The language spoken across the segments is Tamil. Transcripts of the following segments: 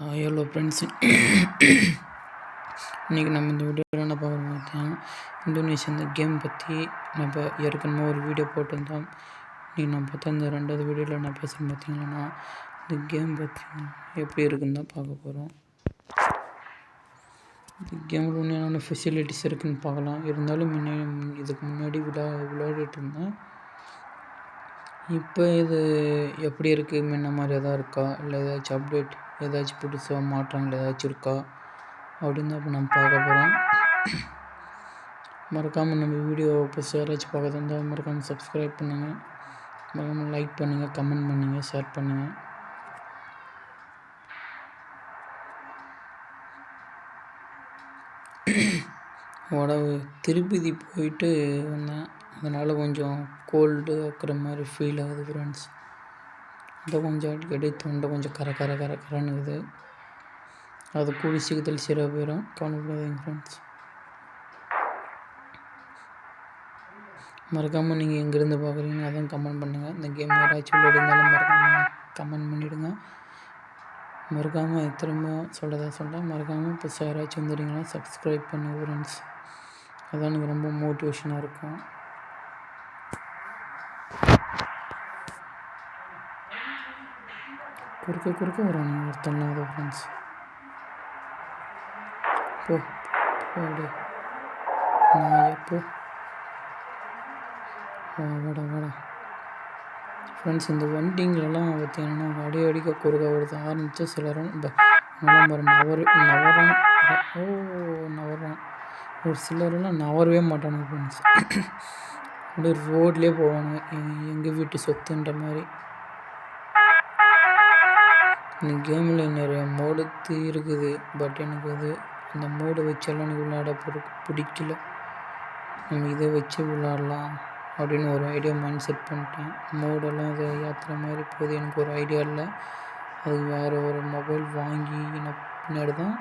ஹலோ ஃப்ரெண்ட்ஸ், இன்றைக்கி நம்ம இந்த வீடியோவில் என்ன பார்க்குறோம் பார்த்தீங்கன்னா, இந்தோனேஷியா இந்த கேம் பற்றி நம்ம ஏற்கனவே ஒரு வீடியோ போட்டிருந்தோம். இன்றைக்கி நம்ம பார்த்தா இந்த ரெண்டாவது வீடியோவில் என்ன பேசுகிறோம் பார்த்தீங்கன்னா, இந்த கேம் பற்றி எப்படி இருக்குன்னு தான் பார்க்க போகிறோம். இந்த கேமில் என்னென்ன ஃபெசிலிட்டிஸ் இருக்குதுன்னு பார்க்கலாம். இருந்தாலும் இதுக்கு முன்னாடி விளையாடிட்டு இருந்தேன். இப்போ இது எப்படி இருக்குது, முன்ன மாதிரி எதாவது இருக்கா, இல்லை ஏதாச்சும் அப்டேட், ஏதாச்சும் புதுசாக மாற்றங்கள் ஏதாச்சும் இருக்கா அப்படின்னு தான் இப்போ நம்ம பார்க்க போகிறோம். மறக்காமல் நம்ம வீடியோ புதுசாக யாராச்சும் பார்க்க இருந்தால் மறக்காமல் சப்ஸ்கிரைப் பண்ணுங்கள், மறக்காமல் லைக் பண்ணுங்கள், கமெண்ட் பண்ணுங்கள், ஷேர் பண்ணுங்கள். திருப்பதி போயிட்டு வந்தேன், அதனால் கொஞ்சம் கோல்டு இருக்கிற மாதிரி ஃபீல் ஆகுது ஃப்ரெண்ட்ஸ். அதை கொஞ்சம் அடிக்கடி தொண்டை கொஞ்சம் கரன்னுக்குது. அது கூடி சீக்கிரத்தில் சரியாக போயிடும், கவலைப்படாதீங்க ஃப்ரெண்ட்ஸ். மறக்காமல் நீங்கள் எங்கேருந்து பார்க்குறீங்க அதான் கமெண்ட் பண்ணுங்கள். இந்த கேம் யாராச்சும் விளையாடிருந்தாலும் மறக்காமல் கமெண்ட் பண்ணிவிடுங்க. மறக்காமல் திரும்ப சொல்ல மறக்காமல் இப்போ யாராச்சும் வந்துடுறீங்கன்னா சப்ஸ்கிரைப் பண்ணுங்கள் ஃப்ரெண்ட்ஸ். அதான் எனக்கு ரொம்ப மோட்டிவேஷனாக இருக்கும். குறுக்க வராங்க ஒருத்தனாவது ஃப்ரெண்ட்ஸ். போடு நான் எப்போ வாடா ஃப்ரெண்ட்ஸ். இந்த வண்டிங்களெல்லாம் பார்த்தீங்கன்னா அடிக்க குறுக்க வருது. ஆரம்பித்து சிலரும் நவறான். ஒரு சிலரெல்லாம் நவரவே மாட்டானுங்க ஃப்ரெண்ட்ஸ். அப்படியே ரோட்லேயே போவானுங்க, எங்கள் வீட்டு சொத்துன்ற மாதிரி. இந்த கேமில் நிறைய மோடு இருக்குது, பட் எனக்கு அந்த மோடை வச்செல்லாம் எனக்கு விளையாட பிடிக்கல. நம்ம இதை வச்சு விளையாடலாம் அப்படின்னு ஒரு ஐடியா மைண்ட் செட் பண்ணிட்டேன். மோடெல்லாம் அதை ஏற்றுற மாதிரி போகுது, எனக்கு ஒரு ஐடியா இல்லை. அதுக்கு வேறு ஒரு மொபைல் வாங்கி பின்னாடி தான்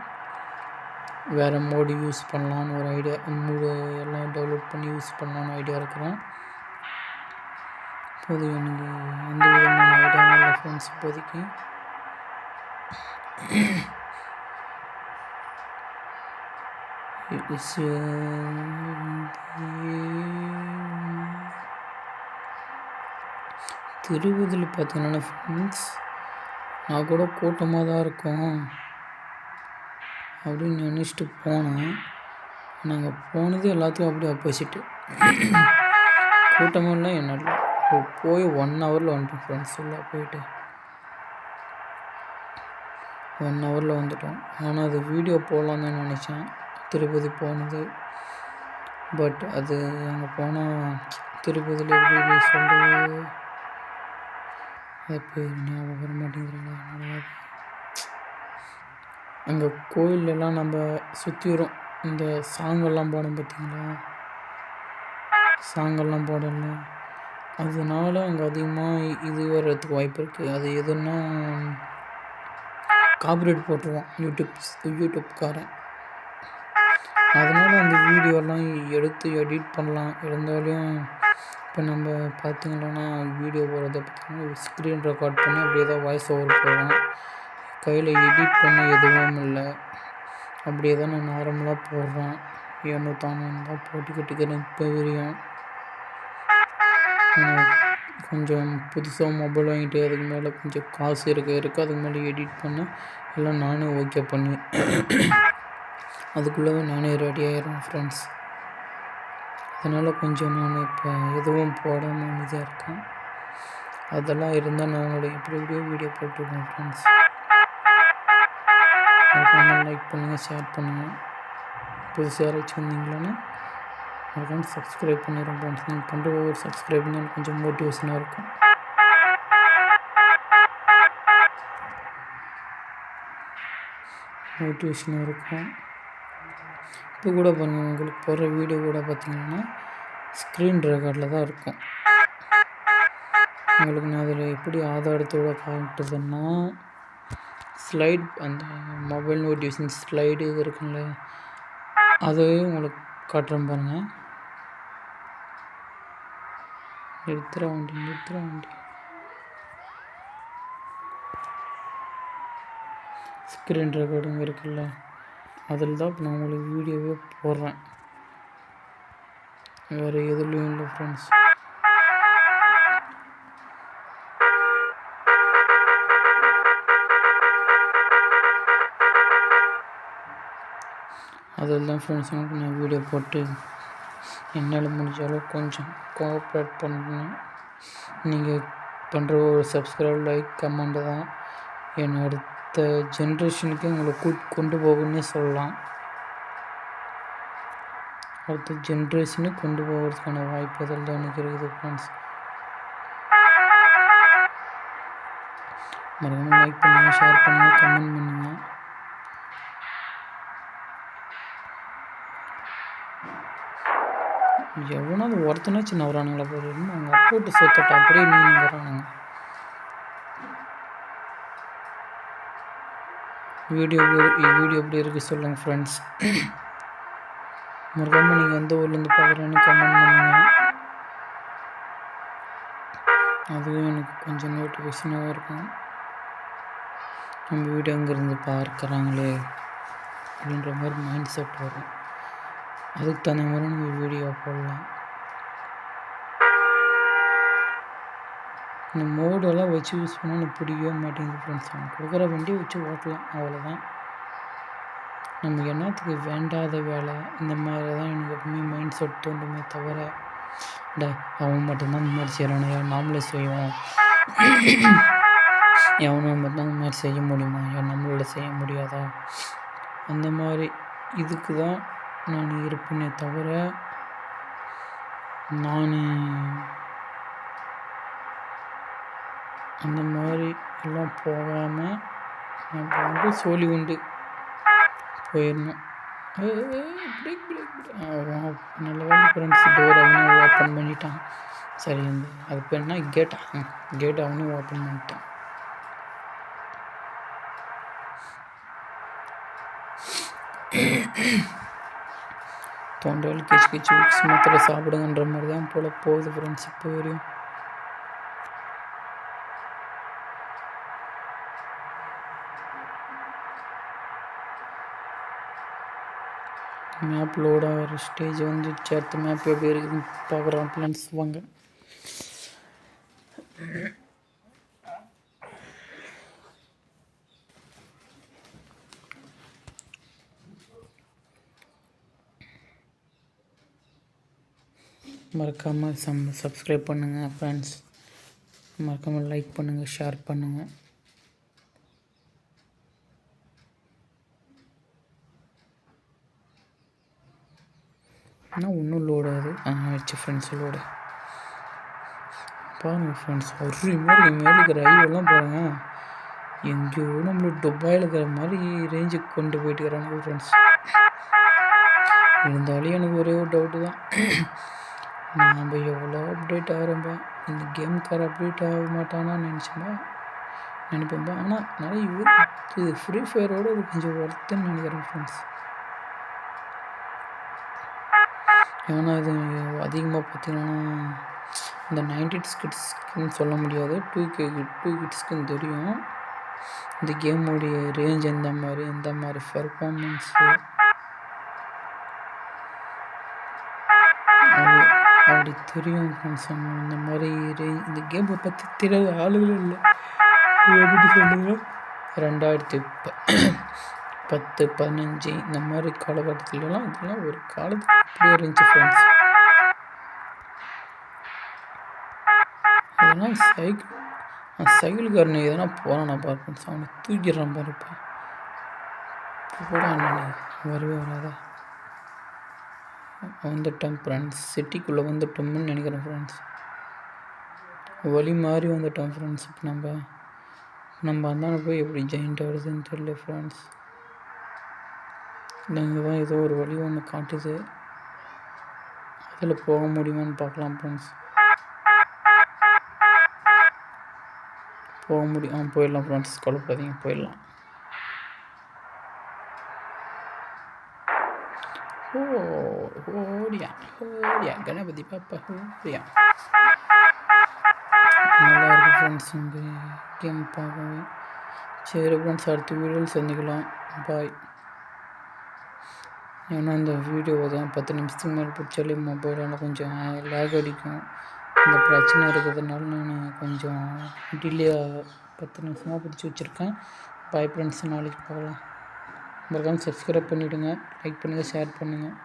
வேறு மோடு யூஸ் பண்ணலான்னு ஒரு ஐடியா, மோடு எல்லாம் டெவலப் பண்ணி யூஸ் பண்ணலான்னு ஐடியா இருக்கிறேன். இப்போது எனக்கு எந்த விதமான ஐடியாவும் இல்லை ஃப்ரெண்ட்ஸ் இப்போதைக்கு. திருப்பதியில் பார்த்தீங்கன்னா ஃப்ரெண்ட்ஸ், நான் கூட கூட்டமாக தான் இருக்கும் அப்படின்னு நினச்சிட்டு போனேன். நாங்கள் போனது எல்லாத்துக்கும் அப்படியே ஆப்போசிட்டு. கூட்டமாக இல்லை என்ன போய் 1 ஹவரில் வந்துட்டோம் ஃப்ரெண்ட்ஸ். ஃபுல்லாக போயிட்டு 1 ஹவரில் வந்துட்டோம். ஆனால் அது வீடியோ போடலான்னு தான் நினச்சேன் திருப்பதி போனது. பட் அது அங்கே போனால் திருப்பதியில் எப்படி சொல்கிறது, அது பேர் ஞாபகம் வர மாட்டேங்கிறாங்க. அங்கே கோயிலெல்லாம் நம்ம சுற்றி வரும், இந்த சாங்கெல்லாம் போடணும் பார்த்தீங்களா, சாங்கெல்லாம் போடல. அதனால அங்கே அதிகமாக இது வர்றதுக்கு வாய்ப்பு இருக்குது. அது எதுன்னா காப்பிரைட் போட்டுருவான் யூடியூப்காரன். அதனால் அந்த வீடியோலாம் எடுத்து எடிட் பண்ணலாம். இருந்தாலும் இப்போ நம்ம பார்த்திங்கன்னா வீடியோ போடுறத பார்த்திங்கன்னா ஸ்க்ரீன் ரெக்கார்ட் பண்ணி அப்படியே தான் வாய்ஸ் ஓவர் போடுறோம். கையில் எடிட் பண்ண எதுவும் இல்லை, அப்படியே தான் நான் நார்மலாக போடுறேன். ஏனோ தானே தான் போட்டுக்கிட்டுக்கிறேன். இப்போ வரையும் கொஞ்சம் புதுசாக மொபைல் வாங்கிட்டு அதுக்கு மேலே கொஞ்சம் காசு இருக்குது, அதுக்கு மேலே எடிட் பண்ண எல்லாம் நானே ஓகே பண்ணி அதுக்குள்ளே நானே ரெடி ஆகிடுறேன் ஃப்ரெண்ட்ஸ். அதனால் கொஞ்சம் நான் இப்போ எதுவும் போடாமல் அமைதியாக இருக்கேன். அதெல்லாம் இருந்தால் நான் உங்களோட எப்படியோ வீடியோ போட்டுருக்கேன் ஃப்ரெண்ட்ஸ். மறக்காமல் லைக் பண்ணுங்கள், ஷேர் பண்ணுங்கள். புதுசாக யாராச்சும் வந்தீங்களான்னா மறக்காமல் சப்ஸ்கிரைப் பண்ணிடுறேன் ஃப்ரெண்ட்ஸ். நீங்கள் பண்ணுற ஒவ்வொரு சப்ஸ்கிரைப் தான் கொஞ்சம் மோட்டிவேஷனாக இருக்கும். இப்போ கூட பாருங்கள், உங்களுக்கு போடுற வீடியோ கூட பார்த்தீங்கன்னா ஸ்க்ரீன் ரெக்கார்டில் தான் இருக்கும். உங்களுக்கு நான் அதில் எப்படி ஆதாரத்தோடு காட்டுதுன்னா ஸ்லைட், அந்த மொபைல் நோட்டிஃபிகேஷன் ஸ்லைடு இது இருக்குங்களே, அதையே உங்களுக்கு காட்டுறேன் பாருங்கள். நிறுத்துற வண்டி ஸ்க்ரீன் ரெக்கார்டிங் இருக்குல்ல, அதில் தான் இப்போ நான் உங்களுக்கு வீடியோவே போடுறேன். வேறு எதுலேயும் இல்லை ஃப்ரெண்ட்ஸ். அதில் தான் ஃப்ரெண்ட்ஸ் எனக்கு நான் வீடியோ போட்டு என்னால் முடிஞ்ச அளவுக்கு கொஞ்சம் கோஆப்ரேட் பண்ணணும். நீங்கள் பண்ணுற ஒரு சப்ஸ்கிரைப், லைக், கமெண்ட்டு தான் என்னை அடுத்த ஜென்ரேஷனுக்கு உங்களை கொண்டு போகணுன்னே சொல்லலாம். அடுத்த ஜென்ரேஷனுக்கு கொண்டு போகிறதுக்கான வாய்ப்பு அதில் தான் எனக்கு இருக்குது ஃப்ரெண்ட்ஸ். மறக்காமல் லைக் பண்ணுங்கள், ஷேர் பண்ணுங்கள், கமெண்ட் பண்ணுங்கள். எவனாவது ஒருத்தனாச்சும் நவரானுங்களா போயிடணும். அவங்க அப்போட்டு சொத்தட்டா அப்படியே நீங்க வரானுங்க. வீடியோ எப்படி இருக்குது சொல்லுங்கள் ஃப்ரெண்ட்ஸ். மறக்காமல் நீங்கள் எந்த ஊர்லேருந்து பார்க்குறேன்னு கமெண்ட் பண்ணுங்கள். அதுவும் எனக்கு கொஞ்சம் நோட்டிஃபிகேஷனாக இருக்கும். நம்ம வீடியோ எங்கேருந்து பார்க்குறாங்களே அப்படின்ற மாதிரி மைண்ட் செட் வரும். அதுக்கு தகுந்த மாதிரி நம்ம வீடியோ போடலாம். இந்த மோடெல்லாம் வச்சு யூஸ் பண்ணால் எனக்கு பிடிக்கவே மாட்டேங்குது ஃப்ரெண்ட்ஸ். அவங்க கொடுக்குற வண்டியை வச்சு ஓட்டலாம், அவ்வளோதான். நம்ம என்னத்துக்கு வேண்டாத வேலை இந்த மாதிரி தான் எனக்கு எப்பவுமே மைண்ட் செட் தோன்றுமே தவிர, அவன் மட்டும்தான் இந்த மாதிரி செய்கிறானே, நாமளே செய்வோம், எவனோ மட்டும்தான் இந்த மாதிரி செய்ய முடியுமா, நம்மளால செய்ய முடியாதா, அந்த மாதிரி இதுக்கு தான் நான் இருப்பேனே தவிர, நான் அந்த மாதிரி எல்லாம் போகாமல் நம்ம வந்து சோழி உண்டு போயிடணும். நல்ல வேலை ஃப்ரெண்ட்ஸ், டோர் அவனே ஓப்பன் பண்ணிட்டான். சரி, அது பேர் என்ன, கேட் அவனே ஓப்பன் பண்ணிட்டான். தொண்டையில் கிச்சு மாத்திரை சாப்பிடுங்கன்ற மாதிரி தான் போல போகுது ஃப்ரெண்ட்ஸ் இப்போ வரையும். மேப் லோட் ஆகிற ஸ்டேஜ் வந்துச்சு. அடுத்த மேப் எப்படி இருக்குதுன்னு பார்க்குறோம் ஃப்ரெண்ட்ஸ், வாங்க. மறக்காமல் சப்ஸ்கிரைப் பண்ணுங்கள் ஃப்ரெண்ட்ஸ். மறக்காமல் லைக் பண்ணுங்கள், ஷேர் பண்ணுங்கள். ஆனால் இன்னும் லோடு ஆகுது. ஆயிடுச்சு ஃப்ரெண்ட்ஸ் லோடு. பாருங்கள் ஃப்ரெண்ட்ஸ், ஒரு மாதிரி மேலே இருக்கிற ஐவெல்லாம் பாருங்கள், எங்கேயோ நம்மளுக்கு துபாயில் இருக்கிற மாதிரி ரேஞ்சுக்கு கொண்டு போயிட்டு இருக்கிறாங்க ஃப்ரெண்ட்ஸ். இருந்தாலும் எனக்கு ஒரே ஒரு டவுட்டு தான், நாம் எவ்வளோ அப்டேட் ஆகிறோம்பா, இந்த கேமுக்கார அப்டேட் ஆக மாட்டானா நினைப்பேன்பா. ஆனால் நிறைய இது ஃப்ரீ ஃபயரோட இது கொஞ்சம் ஒர்த்துன்னு நினைக்கிறேன் ஃப்ரெண்ட்ஸ். ஏன்னா இது அதிகமாக பார்த்திங்கன்னா இந்த 90s கிட்ஸ்க்குன்னு சொல்ல முடியாது, 2K கிட்ஸ்க்குன்னு தெரியும் இந்த கேமுடைய ரேஞ்ச் எந்த மாதிரி பர்ஃபார்மன்ஸு அப்படி தெரியும் ஃப்ரெண்ட்ஸ். இந்த மாதிரி இந்த கேமை பற்றி தெரியாத ஆளுகளும் இல்லை. எப்படி சொல்லுங்க, 2010, 15 இந்த மாதிரி காலகட்டத்துலலாம் இதெல்லாம் ஒரு காலத்துக்கு அப்படியே இருந்துச்சு ஃப்ரெண்ட்ஸ். அதெல்லாம் சைக்கிள்காரனை எதனா போகிறானா பாரு ஃப்ரெண்ட்ஸ், அவனை தூக்கிடுறான் பாருப்பா. போடான் வரவே வராதா. வந்துட்டோம் ஃப்ரெண்ட்ஸ், சிட்டிக்குள்ளே வந்துட்டோம்னு நினைக்கிறேன் ஃப்ரெண்ட்ஸ். வழி மாறி வந்துட்டோம் ஃப்ரெண்ட்ஸ். இப்போ நம்ம அந்தாண்ட போய் எப்படி ஜாயிண்ட் ஆகுதுன்னு தெரியல ஃப்ரெண்ட்ஸ். இங்கே தான் ஏதோ ஒரு வழி ஒன்று காட்டுது, அதில் போக முடியுமான்னு பார்க்கலாம் ஃப்ரெண்ட்ஸ். போக முடியும், போயிடலாம் ஃப்ரெண்ட்ஸ், கவலைப்படாதீங்க, போயிடலாம். ஓடியா கணபதி பாப்பா ஓடியா. நல்லா இருக்குது ஃப்ரெண்ட்ஸ் இந்த கேம் பார்க்கவே. சரி ஃப்ரெண்ட்ஸ், அடுத்த வீடியோவில் சந்திக்கலாம். பாய். ஏன்னா இந்த வீடியோ தான் 10 நிமிஷத்துக்கு மேலே பிடிச்சாலே மொபைலால் கொஞ்சம் லேக் அடிக்கும். இந்த பிரச்சனை இருக்கிறதுனால நான் கொஞ்சம் டிலே 10 நிமிஷமாக பிடிச்சி வச்சுருக்கேன். பாய் ஃப்ரெண்ட்ஸ், நாளைக்கு பார்க்கலாம். மறக்காமல் சப்ஸ்கிரைப் பண்ணிவிடுங்க, லைக் பண்ணுங்கள், ஷேர் பண்ணுங்கள்.